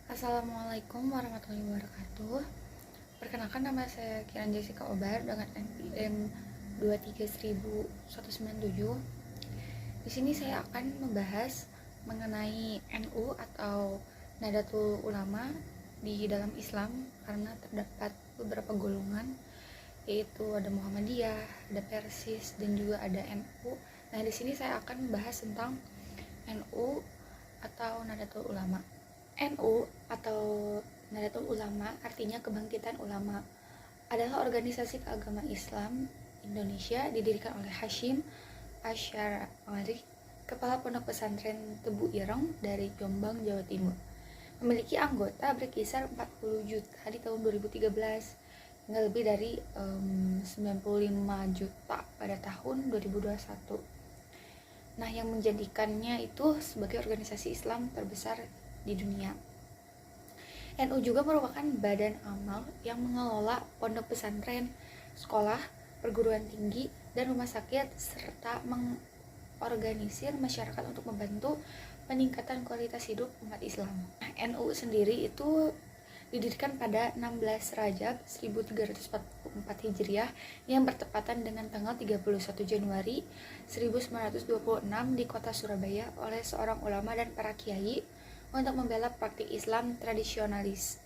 Assalamualaikum warahmatullahi wabarakatuh. Perkenalkan, nama saya Kiran Jessica Obar dengan NPM 23197. Di sini saya akan membahas mengenai NU atau Nahdlatul Ulama di dalam Islam, karena terdapat beberapa golongan, yaitu ada Muhammadiyah, ada Persis, dan juga ada NU. Nah, di sini saya akan membahas tentang NU atau Nahdlatul Ulama. NU atau Nahdlatul Ulama artinya Kebangkitan Ulama, adalah organisasi keagamaan Islam Indonesia didirikan oleh Hasyim Asy'ari, kepala pondok pesantren Tebu Ireng dari Jombang, Jawa Timur. Memiliki anggota berkisar 40 juta di tahun 2013 hingga lebih dari 95 juta pada tahun 2021. Nah, yang menjadikannya itu sebagai organisasi Islam terbesar di dunia. NU juga merupakan badan amal yang mengelola pondok pesantren, sekolah, perguruan tinggi, dan rumah sakit, serta mengorganisir masyarakat untuk membantu peningkatan kualitas hidup umat Islam. NU sendiri itu didirikan pada 16 Rajab 1344 Hijriah yang bertepatan dengan tanggal 31 Januari 1926 di kota Surabaya oleh seorang ulama dan para kiai untuk membela praktik Islam tradisionalis.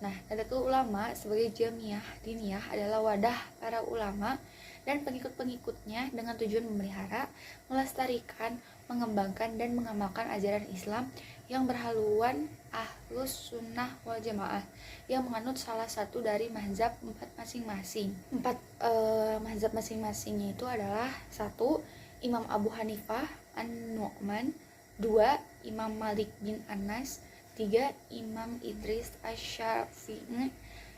Nah, Nahdlatul Ulama sebagai jamiah diniyah adalah wadah para ulama dan pengikut-pengikutnya dengan tujuan memelihara, melestarikan, mengembangkan, dan mengamalkan ajaran Islam yang berhaluan Ahlus Sunnah wal Jamaah, yang menganut salah satu dari mazhab empat masing-masing. Mazhab masing-masingnya itu adalah: 1. Imam Abu Hanifah An-Nu'man, 2. Imam Malik bin Anas, 3. Imam Idris Asy-Syafi'i,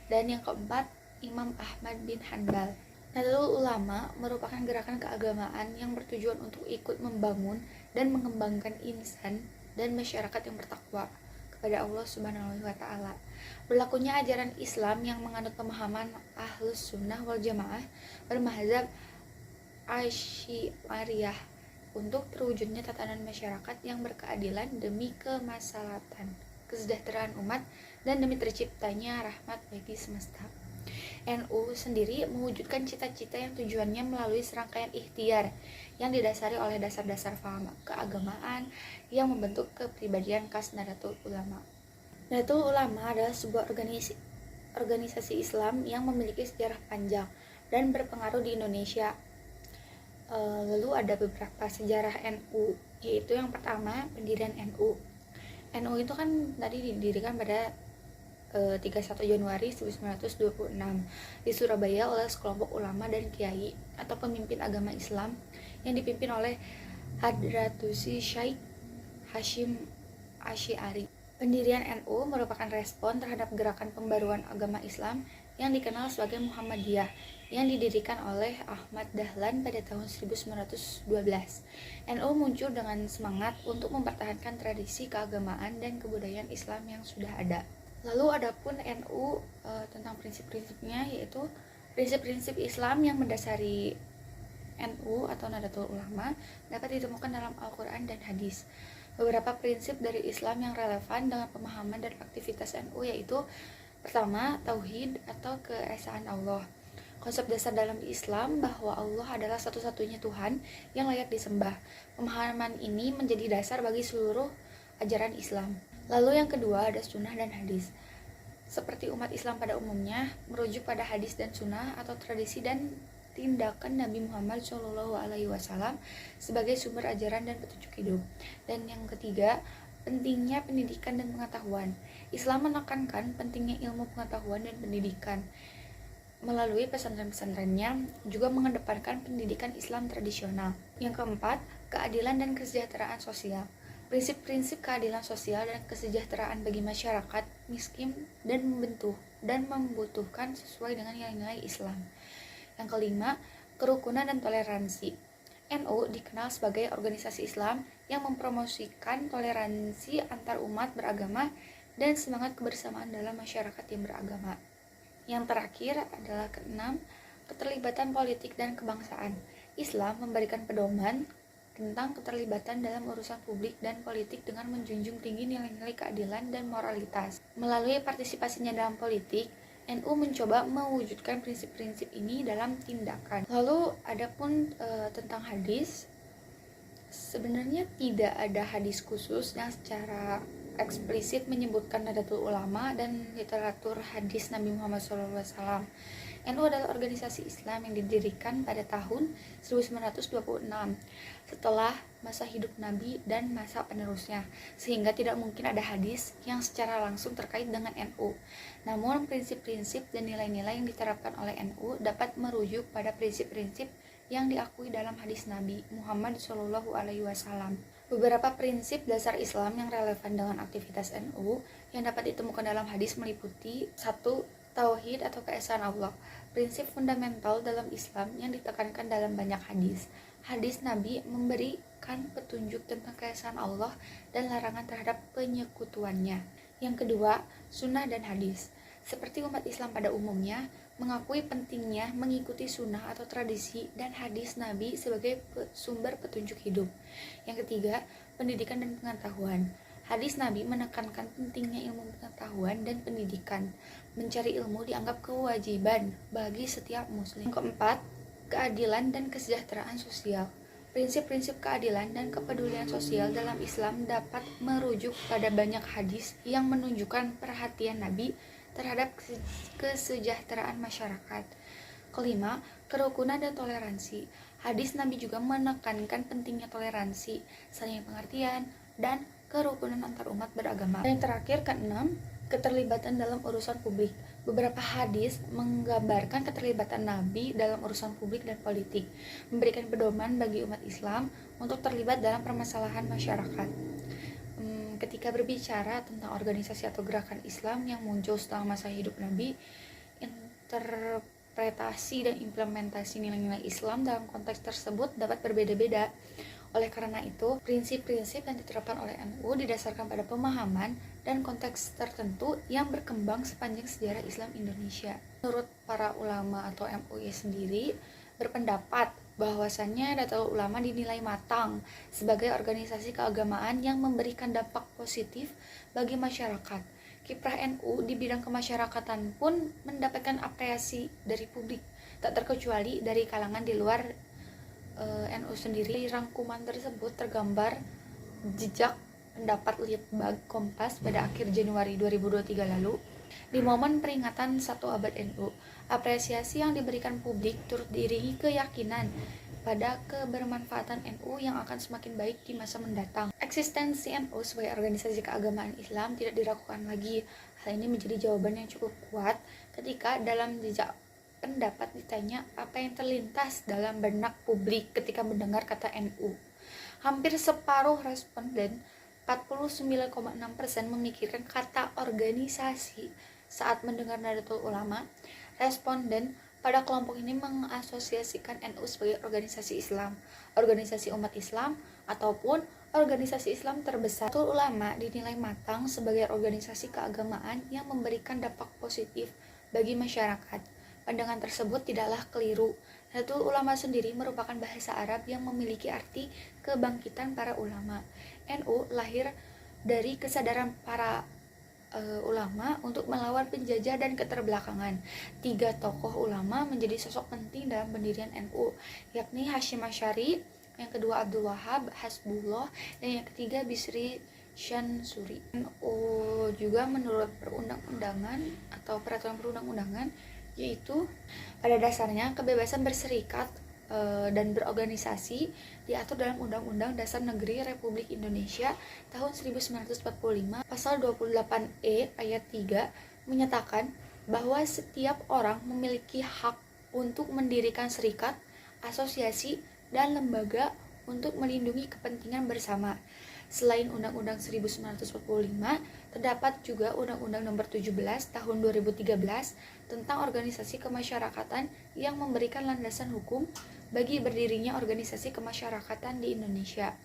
dan yang keempat Imam Ahmad bin Hanbal. Nahdlatul Ulama merupakan gerakan keagamaan yang bertujuan untuk ikut membangun dan mengembangkan insan dan masyarakat yang bertakwa kepada Allah Subhanahu wa taala. Berlakunya ajaran Islam yang menganut pemahaman Ahlus Sunnah wal Jamaah bermazhab Asy'ariyah untuk terwujudnya tatanan masyarakat yang berkeadilan demi kemaslahatan, kesejahteraan umat, dan demi terciptanya rahmat bagi semesta. NU sendiri mewujudkan cita-cita yang tujuannya melalui serangkaian ikhtiar yang didasari oleh dasar-dasar paham keagamaan yang membentuk kepribadian khas Nahdlatul Ulama. Nahdlatul Ulama adalah sebuah organisasi Islam yang memiliki sejarah panjang dan berpengaruh di Indonesia. Lalu ada beberapa sejarah NU, yaitu yang pertama, pendirian NU. NU itu kan tadi didirikan pada 31 Januari 1926 di Surabaya oleh sekelompok ulama dan kiai atau pemimpin agama Islam yang dipimpin oleh Hadratusi Syekh Hasyim Asy'ari. Pendirian NU merupakan respon terhadap gerakan pembaruan agama Islam yang dikenal sebagai Muhammadiyah yang didirikan oleh Ahmad Dahlan pada tahun 1912. NU muncul dengan semangat untuk mempertahankan tradisi keagamaan dan kebudayaan Islam yang sudah ada. Lalu adapun NU tentang prinsip-prinsipnya, yaitu prinsip-prinsip Islam yang mendasari NU atau Nahdlatul Ulama dapat ditemukan dalam Al-Quran dan Hadis. Beberapa prinsip dari Islam yang relevan dengan pemahaman dan aktivitas NU yaitu: pertama, tauhid atau keesaan Allah. Konsep dasar dalam Islam bahwa Allah adalah satu-satunya Tuhan yang layak disembah. Pemahaman ini menjadi dasar bagi seluruh ajaran Islam. Lalu yang kedua ada sunnah dan hadis. Seperti umat Islam pada umumnya, merujuk pada hadis dan sunnah atau tradisi dan tindakan Nabi Muhammad SAW sebagai sumber ajaran dan petunjuk hidup. Dan yang ketiga, pentingnya pendidikan dan pengetahuan. Islam menekankan pentingnya ilmu pengetahuan dan pendidikan. Melalui pesantren-pesantrennya juga mengedepankan pendidikan Islam tradisional. Yang keempat, keadilan dan kesejahteraan sosial. Prinsip-prinsip keadilan sosial dan kesejahteraan bagi masyarakat miskin dan membutuhkan sesuai dengan nilai-nilai Islam. Yang kelima, kerukunan dan toleransi. NU dikenal sebagai organisasi Islam yang mempromosikan toleransi antar umat beragama dan semangat kebersamaan dalam masyarakat yang beragama. Yang terakhir adalah keenam, keterlibatan politik dan kebangsaan. Islam memberikan pedoman tentang keterlibatan dalam urusan publik dan politik dengan menjunjung tinggi nilai-nilai keadilan dan moralitas. Melalui partisipasinya dalam politik, NU mencoba mewujudkan prinsip-prinsip ini dalam tindakan. Lalu adapun tentang hadis, sebenarnya tidak ada hadis khusus yang secara eksplisit menyebutkan Nahdlatul Ulama dan literatur hadis Nabi Muhammad SAW. NU adalah organisasi Islam yang didirikan pada tahun 1926 setelah masa hidup Nabi dan masa penerusnya, sehingga tidak mungkin ada hadis yang secara langsung terkait dengan NU. Namun prinsip-prinsip dan nilai-nilai yang diterapkan oleh NU dapat merujuk pada prinsip-prinsip yang diakui dalam hadis Nabi Muhammad SAW. Beberapa prinsip dasar Islam yang relevan dengan aktivitas NU yang dapat ditemukan dalam hadis meliputi 1. Tauhid atau keesaan Allah, prinsip fundamental dalam Islam yang ditekankan dalam banyak hadis. Hadis Nabi memberikan petunjuk tentang keesaan Allah dan larangan terhadap penyekutuannya. Yang kedua, sunnah dan hadis. Seperti umat Islam pada umumnya, mengakui pentingnya mengikuti sunnah atau tradisi dan hadis Nabi sebagai sumber petunjuk hidup. Yang ketiga, pendidikan dan pengetahuan. Hadis Nabi menekankan pentingnya ilmu pengetahuan dan pendidikan. Mencari ilmu dianggap kewajiban bagi setiap muslim. Yang keempat, keadilan dan kesejahteraan sosial. Prinsip-prinsip keadilan dan kepedulian sosial dalam Islam dapat merujuk pada banyak hadis yang menunjukkan perhatian Nabi terhadap kesejahteraan masyarakat. Kelima, kerukunan dan toleransi. Hadis Nabi juga menekankan pentingnya toleransi, saling pengertian, dan kerukunan antar umat beragama. Dan yang terakhir, keenam, keterlibatan dalam urusan publik. Beberapa hadis menggambarkan keterlibatan Nabi dalam urusan publik dan politik, memberikan pedoman bagi umat Islam untuk terlibat dalam permasalahan masyarakat. Ketika berbicara tentang organisasi atau gerakan Islam yang muncul setelah masa hidup Nabi, interpretasi dan implementasi nilai-nilai Islam dalam konteks tersebut dapat berbeda-beda. Oleh karena itu, prinsip-prinsip yang diterapkan oleh NU didasarkan pada pemahaman dan konteks tertentu yang berkembang sepanjang sejarah Islam Indonesia. Menurut para ulama atau MUI sendiri, berpendapat bahwasannya Nahdlatul Ulama dinilai matang sebagai organisasi keagamaan yang memberikan dampak positif bagi masyarakat. Kiprah NU di bidang kemasyarakatan pun mendapatkan apresiasi dari publik, tak terkecuali dari kalangan di luar NU sendiri. Rangkuman tersebut tergambar jejak pendapat Litbang Kompas pada akhir Januari 2023 lalu. Di momen peringatan 1 abad NU, apresiasi yang diberikan publik turut diiringi keyakinan pada kebermanfaatan NU yang akan semakin baik di masa mendatang. Eksistensi NU sebagai organisasi keagamaan Islam tidak diragukan lagi. Hal ini menjadi jawaban yang cukup kuat ketika dalam jejak pendapat ditanya apa yang terlintas dalam benak publik ketika mendengar kata NU. Hampir separuh responden, 49,6%, memikirkan kata organisasi saat mendengar Nahdlatul Ulama. Responden pada kelompok ini mengasosiasikan NU sebagai organisasi Islam, organisasi umat Islam, ataupun organisasi Islam terbesar. Nahdlatul Ulama dinilai matang sebagai organisasi keagamaan yang memberikan dampak positif bagi masyarakat. Pandangan tersebut tidaklah keliru. Nahdlatul Ulama sendiri merupakan bahasa Arab yang memiliki arti kebangkitan para ulama. NU lahir dari kesadaran para ulama untuk melawan penjajah dan keterbelakangan. 3 tokoh ulama menjadi sosok penting dalam pendirian NU, yakni Hasyim Asy'ari, yang kedua Abdul Wahab Hasbullah, dan yang ketiga Bisri Syansuri. NU juga menurut perundang-undangan atau peraturan perundang-undangan, yaitu pada dasarnya kebebasan berserikat dan berorganisasi diatur dalam Undang-Undang Dasar Negeri Republik Indonesia tahun 1945. Pasal 28E ayat 3 menyatakan bahwa setiap orang memiliki hak untuk mendirikan serikat, asosiasi, dan lembaga untuk melindungi kepentingan bersama. Selain Undang-Undang 1945, terdapat juga Undang-Undang Nomor 17 Tahun 2013 tentang organisasi kemasyarakatan yang memberikan landasan hukum bagi berdirinya organisasi kemasyarakatan di Indonesia.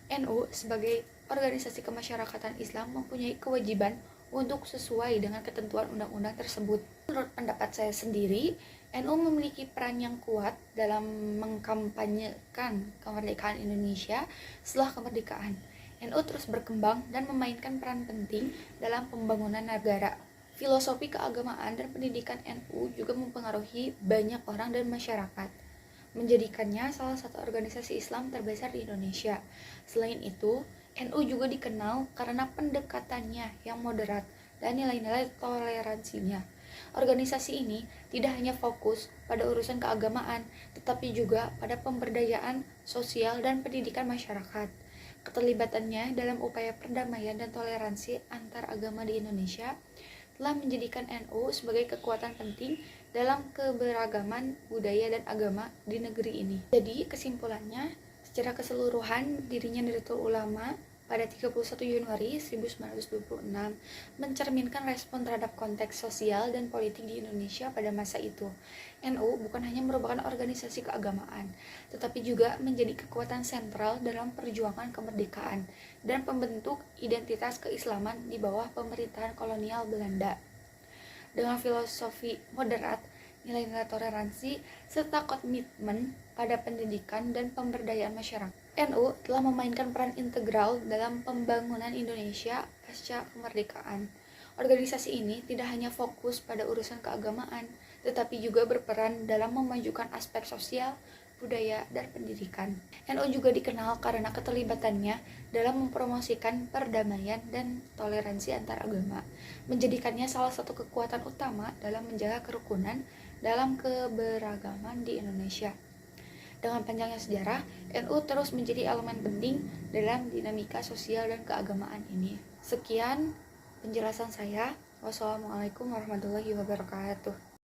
NU sebagai organisasi kemasyarakatan Islam mempunyai kewajiban untuk sesuai dengan ketentuan undang-undang tersebut. Menurut pendapat saya sendiri, NU memiliki peran yang kuat dalam mengkampanyekan kemerdekaan Indonesia setelah kemerdekaan. NU terus berkembang dan memainkan peran penting dalam pembangunan negara. Filosofi keagamaan dan pendidikan NU juga mempengaruhi banyak orang dan masyarakat, menjadikannya salah satu organisasi Islam terbesar di Indonesia. Selain itu, NU juga dikenal karena pendekatannya yang moderat dan nilai-nilai toleransinya. Organisasi ini tidak hanya fokus pada urusan keagamaan, tetapi juga pada pemberdayaan sosial dan pendidikan masyarakat. Keterlibatannya dalam upaya perdamaian dan toleransi antar agama di Indonesia telah menjadikan NU sebagai kekuatan penting dalam keberagaman budaya dan agama di negeri ini. Jadi kesimpulannya, secara keseluruhan dirinya Nahdlatul Ulama pada 31 Januari 1926 mencerminkan respon terhadap konteks sosial dan politik di Indonesia pada masa itu. NU bukan hanya merupakan organisasi keagamaan, tetapi juga menjadi kekuatan sentral dalam perjuangan kemerdekaan dan pembentuk identitas keislaman di bawah pemerintahan kolonial Belanda. Dengan filosofi moderat, nilai-nilai toleransi, serta komitmen pada pendidikan dan pemberdayaan masyarakat, NU telah memainkan peran integral dalam pembangunan Indonesia pasca kemerdekaan. Organisasi ini tidak hanya fokus pada urusan keagamaan, tetapi juga berperan dalam memajukan aspek sosial, budaya, dan pendidikan. NU juga dikenal karena keterlibatannya dalam mempromosikan perdamaian dan toleransi antar agama, menjadikannya salah satu kekuatan utama dalam menjaga kerukunan dalam keberagaman di Indonesia. Dengan panjangnya sejarah, NU terus menjadi elemen penting dalam dinamika sosial dan keagamaan ini. Sekian penjelasan saya. Wassalamualaikum warahmatullahi wabarakatuh.